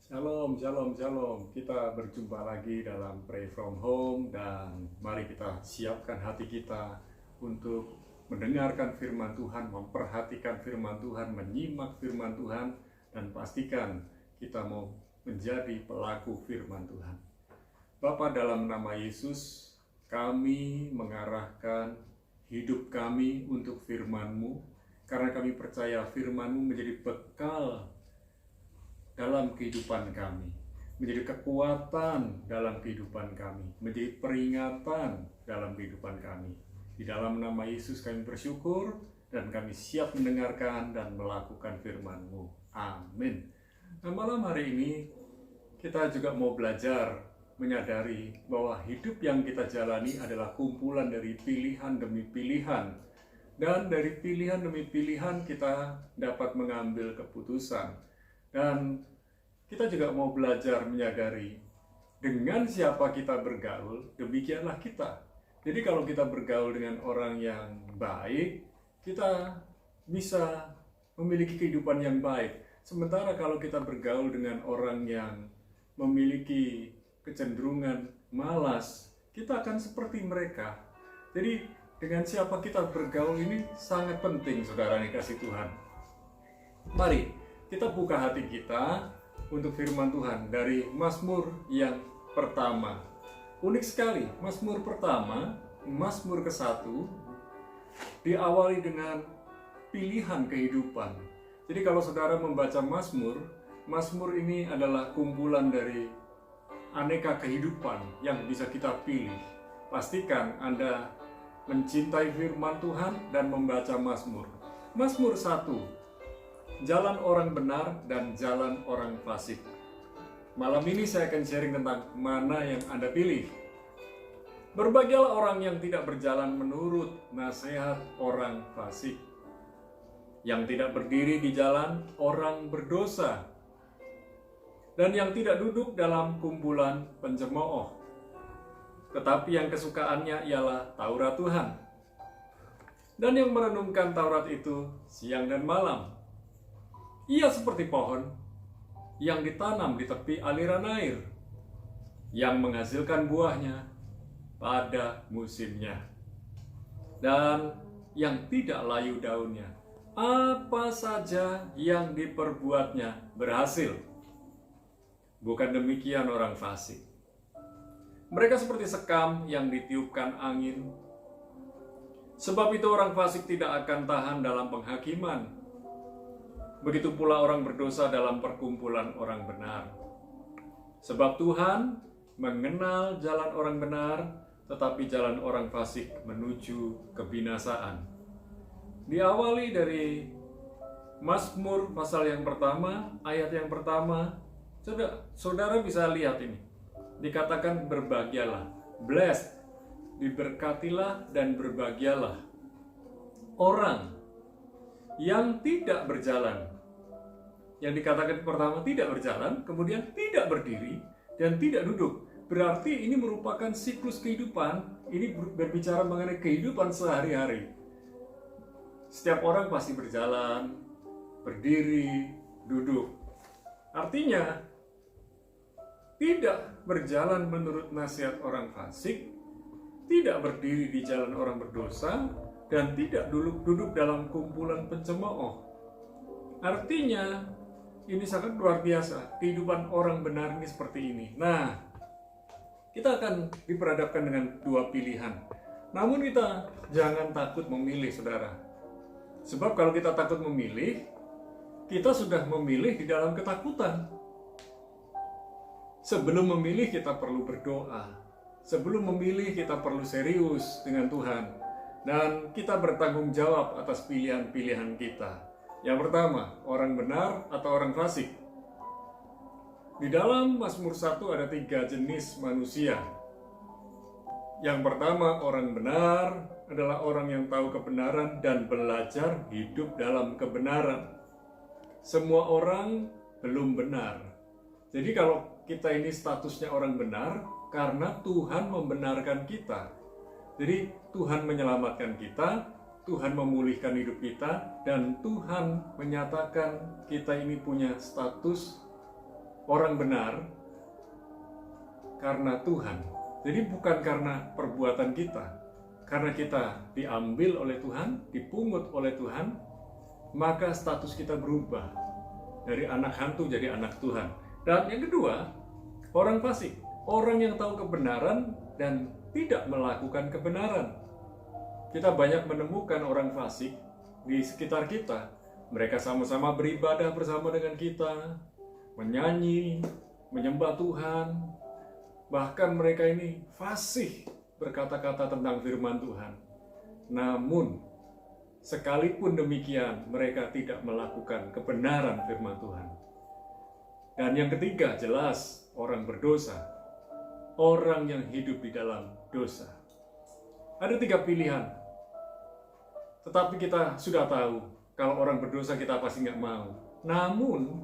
Shalom, shalom, shalom. Kita berjumpa lagi dalam Pray From Home dan mari kita siapkan hati kita untuk mendengarkan firman Tuhan, memperhatikan firman Tuhan, menyimak firman Tuhan, dan pastikan kita mau menjadi pelaku firman Tuhan. Bapa, dalam nama Yesus, kami mengarahkan hidup kami untuk firman-Mu, karena kami percaya firman-Mu menjadi bekal dalam kehidupan kami, menjadi kekuatan dalam kehidupan kami, menjadi peringatan dalam kehidupan kami. Di dalam nama Yesus kami bersyukur dan kami siap mendengarkan dan melakukan firman-Mu. Amin. Nah, malam hari ini kita juga mau belajar menyadari bahwa hidup yang kita jalani adalah kumpulan dari pilihan demi pilihan. Dan dari pilihan demi pilihan kita dapat mengambil keputusan. Dan kita juga mau belajar menyadari dengan siapa kita bergaul, demikianlah kita. Jadi kalau kita bergaul dengan orang yang baik, kita bisa memiliki kehidupan yang baik. Sementara kalau kita bergaul dengan orang yang memiliki kecenderungan malas, kita akan seperti mereka. Jadi dengan siapa kita bergaul ini sangat penting, saudara yang dikasih Tuhan. Mari kita buka hati kita untuk firman Tuhan dari Mazmur yang pertama. Unik sekali, Mazmur pertama, Mazmur ke-1 diawali dengan pilihan kehidupan. Jadi kalau saudara membaca Mazmur, Mazmur ini adalah kumpulan dari aneka kehidupan yang bisa kita pilih. Pastikan Anda mencintai firman Tuhan dan membaca Mazmur. Mazmur 1, jalan orang benar dan jalan orang fasik. Malam ini saya akan sharing tentang mana yang Anda pilih. Berbahagialah orang yang tidak berjalan menurut nasihat orang fasik, yang tidak berdiri di jalan orang berdosa, dan yang tidak duduk dalam kumpulan pencemooh, tetapi yang kesukaannya ialah Taurat Tuhan, dan yang merenungkan Taurat itu siang dan malam. Ia seperti pohon yang ditanam di tepi aliran air, yang menghasilkan buahnya pada musimnya, dan yang tidak layu daunnya. Apa saja yang diperbuatnya berhasil. Bukan demikian orang fasik. Mereka seperti sekam yang ditiupkan angin. Sebab itu orang fasik tidak akan tahan dalam penghakiman. Begitu pula orang berdosa dalam perkumpulan orang benar. Sebab Tuhan mengenal jalan orang benar, tetapi jalan orang fasik menuju kebinasaan. Diawali dari Mazmur pasal yang pertama, ayat yang pertama, saudara bisa lihat ini. Dikatakan berbahagialah, blessed, diberkatilah dan berbahagialah orang yang tidak berjalan. Yang dikatakan pertama tidak berjalan, kemudian tidak berdiri, dan tidak duduk. Berarti ini merupakan siklus kehidupan. Ini berbicara mengenai kehidupan sehari-hari. Setiap orang pasti berjalan, berdiri, duduk. Artinya, tidak berjalan menurut nasihat orang fasik, tidak berdiri di jalan orang berdosa, dan tidak duduk dalam kumpulan pencemooh. Artinya, ini sangat luar biasa. Kehidupan orang benar ini seperti ini. Nah, kita akan diperhadapkan dengan dua pilihan. Namun kita jangan takut memilih, saudara. Sebab kalau kita takut memilih, kita sudah memilih di dalam ketakutan. Sebelum memilih, kita perlu berdoa. Sebelum memilih, kita perlu serius dengan Tuhan. Dan kita bertanggung jawab atas pilihan-pilihan kita. Yang pertama, orang benar atau orang fasik. Di dalam Mazmur 1 ada 3 jenis manusia. Yang pertama, orang benar adalah orang yang tahu kebenaran dan belajar hidup dalam kebenaran. Semua orang belum benar. Jadi kalau kita ini statusnya orang benar, karena Tuhan membenarkan kita. Jadi Tuhan menyelamatkan kita, Tuhan memulihkan hidup kita, dan Tuhan menyatakan kita ini punya status orang benar karena Tuhan. Jadi bukan karena perbuatan kita. Karena kita diambil oleh Tuhan, dipungut oleh Tuhan, maka status kita berubah dari anak hantu jadi anak Tuhan. Dan yang kedua, orang fasik, orang yang tahu kebenaran dan tidak melakukan kebenaran. Kita banyak menemukan orang fasik di sekitar kita. Mereka sama-sama beribadah bersama dengan kita, menyanyi, menyembah Tuhan. Bahkan mereka ini fasih berkata-kata tentang firman Tuhan. Namun, sekalipun demikian, mereka tidak melakukan kebenaran firman Tuhan. Dan yang ketiga, jelas orang berdosa. Orang yang hidup di dalam dosa. Ada 3 pilihan. Tetapi kita sudah tahu, kalau orang berdosa kita pasti nggak mau. Namun,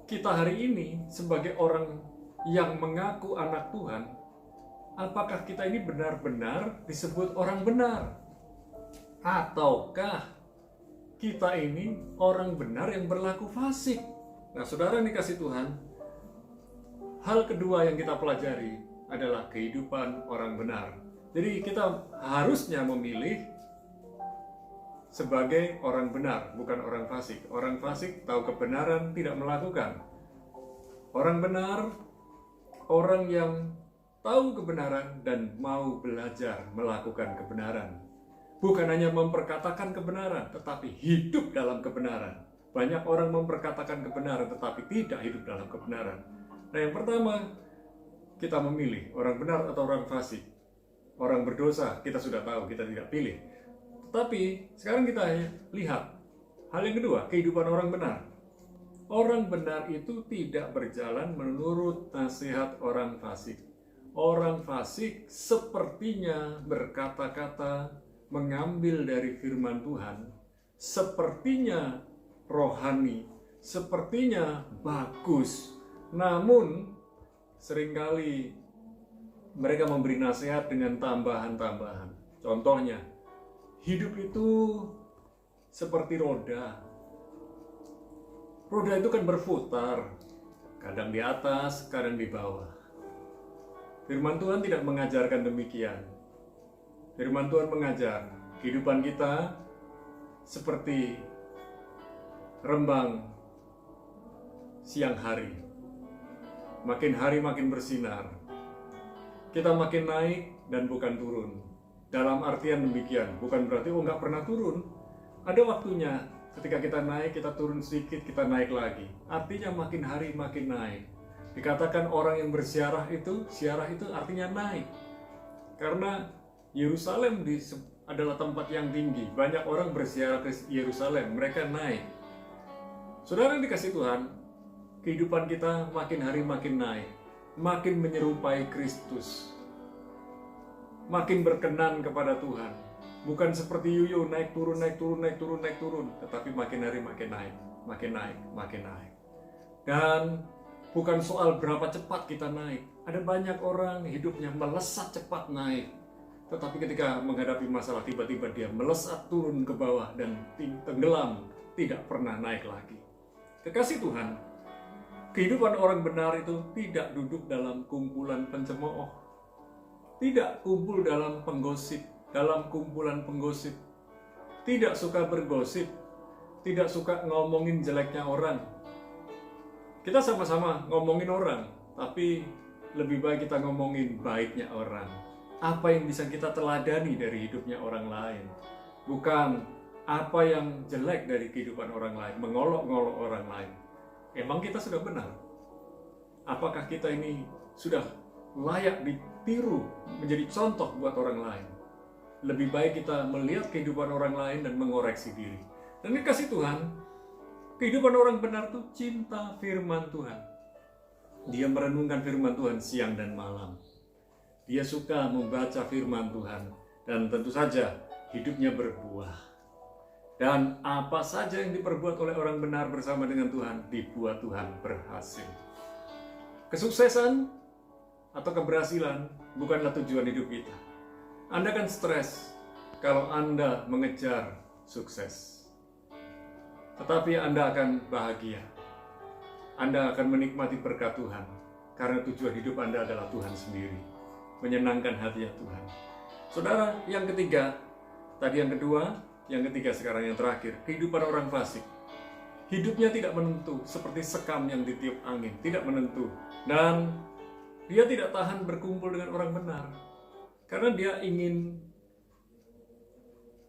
kita hari ini sebagai orang yang mengaku anak Tuhan, apakah kita ini benar-benar disebut orang benar? Ataukah kita ini orang benar yang berlaku fasik? Nah, saudara yang dikasih Tuhan, hal kedua yang kita pelajari adalah kehidupan orang benar. Jadi kita harusnya memilih sebagai orang benar, bukan orang fasik. Orang fasik tahu kebenaran, tidak melakukan. Orang benar, orang yang tahu kebenaran dan mau belajar melakukan kebenaran. Bukan hanya memperkatakan kebenaran, tetapi hidup dalam kebenaran. Banyak orang memperkatakan kebenaran, tetapi tidak hidup dalam kebenaran. Nah, yang pertama, kita memilih orang benar atau orang fasik. Orang berdosa, kita sudah tahu, kita tidak pilih. Tetapi, sekarang kita lihat hal yang kedua, kehidupan orang benar. Orang benar itu tidak berjalan menurut nasihat orang fasik. Orang fasik sepertinya berkata-kata mengambil dari firman Tuhan, sepertinya rohani, sepertinya bagus. Namun, seringkali mereka memberi nasihat dengan tambahan-tambahan. Contohnya, hidup itu seperti roda. Roda itu kan berputar, kadang di atas, kadang di bawah. Firman Tuhan tidak mengajarkan demikian. Firman Tuhan mengajar kehidupan kita seperti rembang siang hari. Makin hari makin bersinar. Kita makin naik dan bukan turun. Dalam artian demikian, bukan berarti nggak pernah turun. Ada waktunya. Ketika kita naik, kita turun sedikit, kita naik lagi. Artinya makin hari makin naik. Dikatakan orang yang bersiarah itu artinya naik. Karena Yerusalem adalah tempat yang tinggi. Banyak orang bersiarah ke Yerusalem, mereka naik. Saudara yang dikasih Tuhan, kehidupan kita makin hari makin naik. Makin menyerupai Kristus. Makin berkenan kepada Tuhan. Bukan seperti yuyu, naik turun, naik turun, naik turun, naik turun. Tetapi makin hari makin naik, makin naik, makin naik. Dan bukan soal berapa cepat kita naik. Ada banyak orang hidupnya melesat cepat naik. Tetapi ketika menghadapi masalah, tiba-tiba dia melesat turun ke bawah dan tenggelam, tidak pernah naik lagi. Kekasih Tuhan, kehidupan orang benar itu tidak duduk dalam kumpulan pencemooh. Tidak kumpul dalam penggosip. Dalam kumpulan penggosip, tidak suka bergosip, tidak suka ngomongin jeleknya orang. Kita sama-sama ngomongin orang, tapi lebih baik kita ngomongin baiknya orang. Apa yang bisa kita teladani dari hidupnya orang lain, bukan apa yang jelek dari kehidupan orang lain, mengolok-ngolok orang lain. Emang kita sudah benar? Apakah kita ini sudah layak ditiru menjadi contoh buat orang lain? Lebih baik kita melihat kehidupan orang lain dan mengoreksi diri. Dan dikasih Tuhan, kehidupan orang benar itu cinta firman Tuhan. Dia merenungkan firman Tuhan siang dan malam. Dia suka membaca firman Tuhan. Dan tentu saja hidupnya berbuah. Dan apa saja yang diperbuat oleh orang benar bersama dengan Tuhan, dibuat Tuhan berhasil. Kesuksesan atau keberhasilan bukanlah tujuan hidup kita. Anda kan stres kalau Anda mengejar sukses. Tetapi Anda akan bahagia Anda akan menikmati berkat Tuhan, karena tujuan hidup Anda adalah Tuhan sendiri, menyenangkan hati Tuhan. Saudara, yang ketiga, tadi yang kedua, yang ketiga sekarang yang terakhir, kehidupan orang fasik. Hidupnya tidak menentu, seperti sekam yang ditiup angin, tidak menentu. Dan dia tidak tahan berkumpul dengan orang benar, karena dia ingin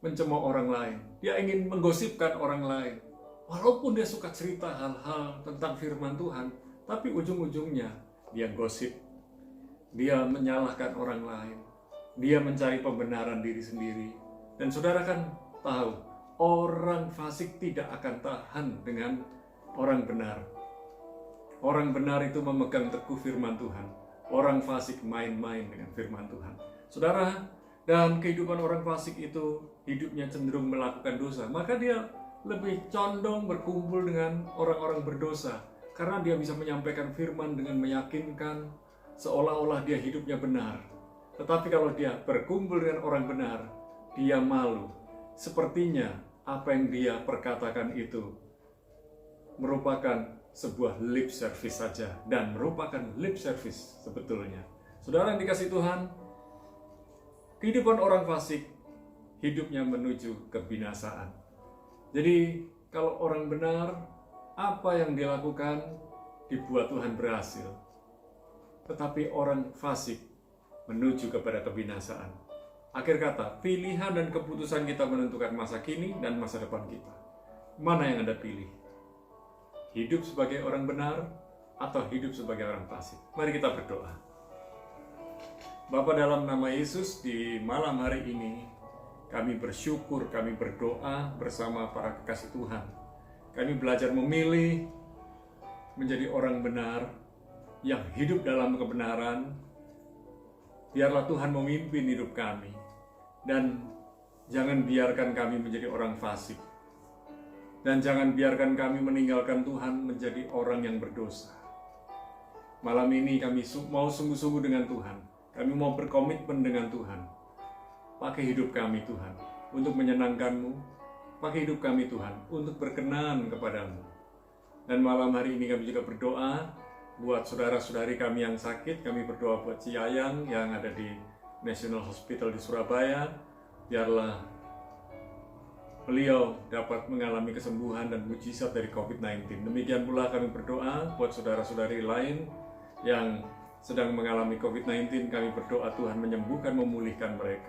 mencemooh orang lain, dia ingin menggosipkan orang lain. Walaupun dia suka cerita hal-hal tentang firman Tuhan, tapi ujung-ujungnya dia gosip, dia menyalahkan orang lain, dia mencari pembenaran diri sendiri. Dan saudara kan tahu, orang fasik tidak akan tahan dengan orang benar. Orang benar itu memegang teguh firman Tuhan. Orang fasik main-main dengan firman Tuhan. Saudara, dan kehidupan orang fasik itu hidupnya cenderung melakukan dosa, maka dia lebih condong berkumpul dengan orang-orang berdosa, karena dia bisa menyampaikan firman dengan meyakinkan seolah-olah dia hidupnya benar. Tetapi kalau dia berkumpul dengan orang benar, dia malu. Sepertinya apa yang dia perkatakan itu merupakan sebuah lip service saja, dan merupakan lip service sebetulnya. Saudara yang dikasihi Tuhan, kehidupan orang fasik hidupnya menuju kebinasaan. Jadi kalau orang benar, apa yang dilakukan dibuat Tuhan berhasil. Tetapi orang fasik menuju kepada kebinasaan. Akhir kata, pilihan dan keputusan kita menentukan masa kini dan masa depan kita. Mana yang Anda pilih? Hidup sebagai orang benar atau hidup sebagai orang fasik? Mari kita berdoa. Bapa, dalam nama Yesus, di malam hari ini kami bersyukur, kami berdoa bersama para kekasih Tuhan. Kami belajar memilih menjadi orang benar yang hidup dalam kebenaran. Biarlah Tuhan memimpin hidup kami, dan jangan biarkan kami menjadi orang fasik, dan jangan biarkan kami meninggalkan Tuhan menjadi orang yang berdosa. Malam ini kami mau sungguh-sungguh dengan Tuhan. Kami mau berkomitmen dengan Tuhan. Pakai hidup kami Tuhan untuk menyenangkan-Mu. Pakai hidup kami Tuhan untuk berkenan kepada-Mu. Dan malam hari ini kami juga berdoa buat saudara-saudari kami yang sakit. Kami berdoa buat Ciyayang yang ada di National Hospital di Surabaya. Biarlah beliau dapat mengalami kesembuhan dan mujizat dari COVID-19. Demikian pula kami berdoa buat saudara-saudari lain yang sedang mengalami COVID-19. Kami berdoa Tuhan menyembuhkan, memulihkan mereka.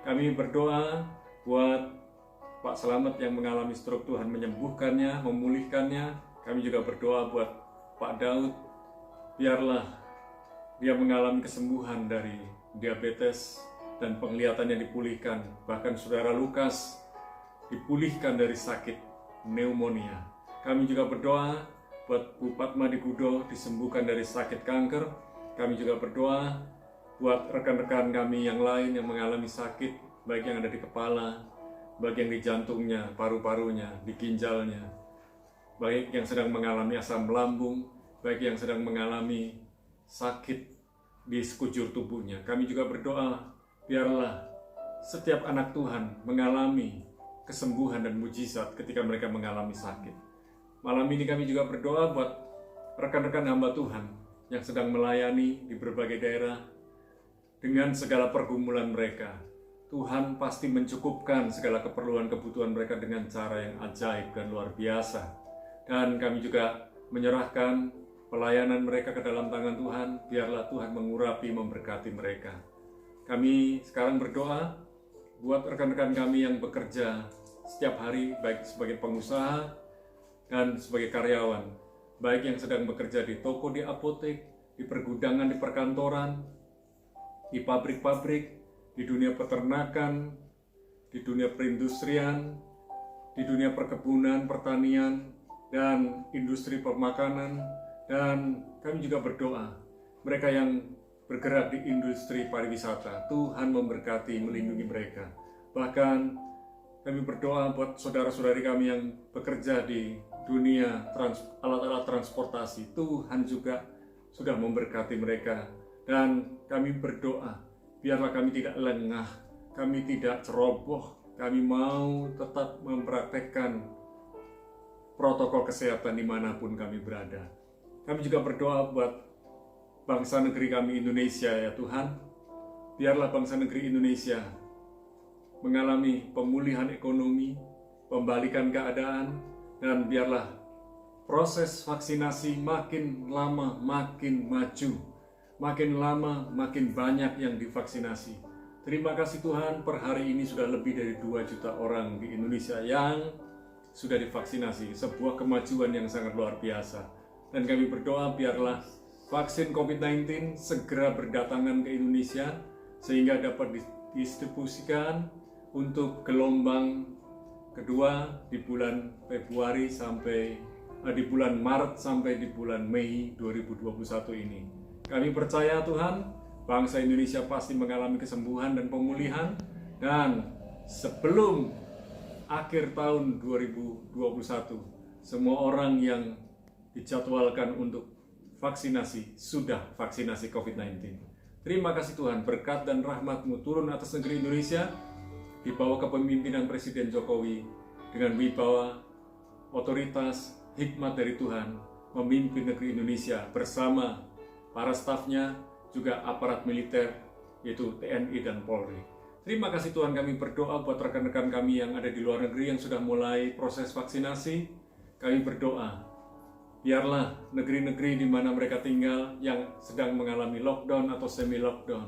Kami berdoa buat Pak Slamet yang mengalami stroke, Tuhan menyembuhkannya, memulihkannya. Kami juga berdoa buat Pak Daud, biarlah dia mengalami kesembuhan dari diabetes dan penglihatannya dipulihkan. Bahkan saudara Lukas dipulihkan dari sakit pneumonia. Kami juga berdoa buat Bu Padma di Gudo disembuhkan dari sakit kanker. Kami juga berdoa buat rekan-rekan kami yang lain yang mengalami sakit, baik yang ada di kepala, baik yang di jantungnya, paru-parunya, di ginjalnya, baik yang sedang mengalami asam lambung, baik yang sedang mengalami sakit di sekujur tubuhnya. Kami juga berdoa, biarlah setiap anak Tuhan mengalami kesembuhan dan mujizat ketika mereka mengalami sakit. Malam ini kami juga berdoa buat rekan-rekan hamba Tuhan yang sedang melayani di berbagai daerah. Dengan segala pergumulan mereka, Tuhan pasti mencukupkan segala keperluan kebutuhan mereka dengan cara yang ajaib dan luar biasa. Dan kami juga menyerahkan pelayanan mereka ke dalam tangan Tuhan. Biarlah Tuhan mengurapi, memberkati mereka. Kami sekarang berdoa buat rekan-rekan kami yang bekerja setiap hari, baik sebagai pengusaha dan sebagai karyawan, baik yang sedang bekerja di toko, di apotek, di pergudangan, di perkantoran, di pabrik-pabrik, di dunia peternakan, di dunia perindustrian, di dunia perkebunan, pertanian, dan industri pemakanan. Dan kami juga berdoa, mereka yang bergerak di industri pariwisata, Tuhan memberkati, melindungi mereka. Bahkan kami berdoa buat saudara-saudari kami yang bekerja di dunia alat-alat transportasi, Tuhan juga sudah memberkati mereka. Dan kami berdoa, biarlah kami tidak lengah, kami tidak ceroboh, kami mau tetap mempraktekkan protokol kesehatan dimanapun kami berada. Kami juga berdoa buat bangsa negeri kami Indonesia ya Tuhan. Biarlah bangsa negeri Indonesia mengalami pemulihan ekonomi, pembalikan keadaan, dan biarlah proses vaksinasi makin lama makin maju, makin lama makin banyak yang divaksinasi. Terima kasih Tuhan, per hari ini sudah lebih dari 2 juta orang di Indonesia yang sudah divaksinasi, sebuah kemajuan yang sangat luar biasa. Dan kami berdoa biarlah vaksin COVID-19 segera berdatangan ke Indonesia sehingga dapat didistribusikan untuk gelombang kedua di bulan Februari sampai di bulan Maret sampai di bulan Mei 2021 ini. Kami percaya Tuhan, bangsa Indonesia pasti mengalami kesembuhan dan pemulihan, dan sebelum akhir tahun 2021 semua orang yang dijadwalkan untuk vaksinasi sudah vaksinasi COVID-19. Terima kasih Tuhan, berkat dan rahmat-Mu turun atas negeri Indonesia di bawah kepemimpinan Presiden Jokowi dengan wibawa, otoritas, hikmat dari Tuhan memimpin negeri Indonesia bersama para stafnya, juga aparat militer yaitu TNI dan Polri. Terima kasih Tuhan, kami berdoa buat rekan-rekan kami yang ada di luar negeri yang sudah mulai proses vaksinasi. Kami berdoa biarlah negeri-negeri di mana mereka tinggal yang sedang mengalami lockdown atau semi-lockdown,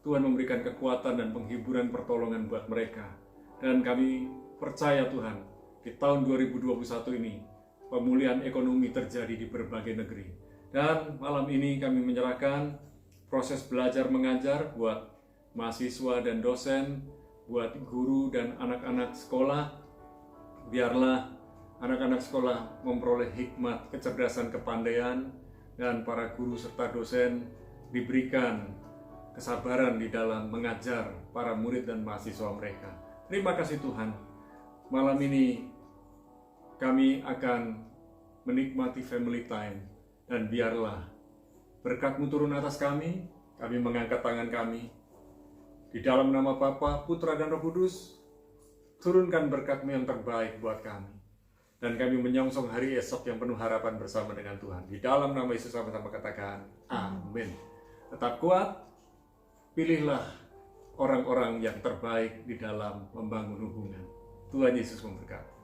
Tuhan memberikan kekuatan dan penghiburan pertolongan buat mereka. Dan kami percaya Tuhan, di tahun 2021 ini, pemulihan ekonomi terjadi di berbagai negeri. Dan malam ini kami menyerahkan proses belajar mengajar buat mahasiswa dan dosen, buat guru dan anak-anak sekolah. Biarlah anak-anak sekolah memperoleh hikmat, kecerdasan, kepandaian, dan para guru serta dosen diberikan kesabaran di dalam mengajar para murid dan mahasiswa mereka. Terima kasih Tuhan. Malam ini kami akan menikmati family time, dan biarlah berkat-Mu turun atas kami. Kami mengangkat tangan kami di dalam nama Bapa, Putra, dan Roh Kudus. Turunkan berkat-Mu yang terbaik buat kami, dan kami menyongsong hari esok yang penuh harapan bersama dengan Tuhan. Di dalam nama Yesus sama-sama katakan amin. Tetap kuat. Pilihlah orang-orang yang terbaik di dalam membangun hubungan. Tuhan Yesus memberkati.